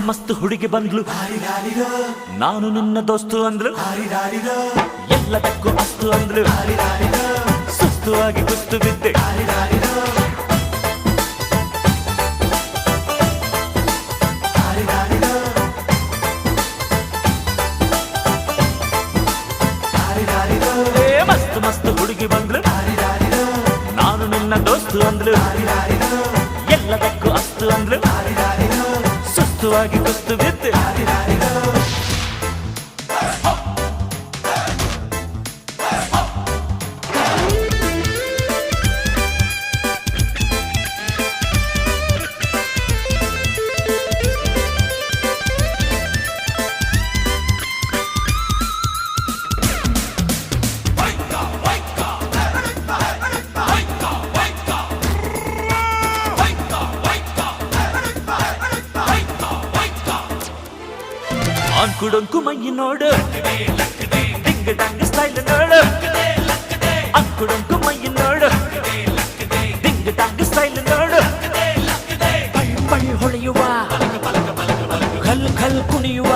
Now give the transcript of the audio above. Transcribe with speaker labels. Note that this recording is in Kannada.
Speaker 1: ಮಸ್ತ್ ಹುಡುಗಿ ಬಂದ್ಲು, ನಾನು ನಿನ್ನ ದೋಸ್ತು ಅಂದ್ಲು, ಎಲ್ಲದಕ್ಕೂ ಅಸ್ತು ಅಂದ್ಲು, ಸುಸ್ತು ಆಗಿ ಕುಸ್ತು ಬಿದ್ದೆ. ಮಸ್ತ್ ಮಸ್ತ್ ಹುಡುಗಿ ಬಂದ್ಲು, ನಾನು ನಿನ್ನ ದೋಸ್ತು ಅಂದ್ಲು, ಎಲ್ಲದಕ್ಕೂ ಅಸ್ತು ಅಂದ್ಲು, ಸುಸ್ತುವಾಗಿ ಕುಸ್ತು ಬಿದ್ದೆ. ಅಂಕುಡೊಂಕು ಮೈ ನೋಡು, ಡಿಂಗ್ ಡಂಗ್ ಸ್ಟೈಲ್ ನೋಡು, ಅಂಕುಡೊಂಕು ಮೈ ನೋಡು, ಡಿಂಗ್ ಡಂಗ್ ಸ್ಟೈಲ್ ನೋಡು, ಪೈ ಪೈ ಹೊಳೆಯುವ, ಖಲ್ ಖಲ್ ಕುಣಿಯುವ.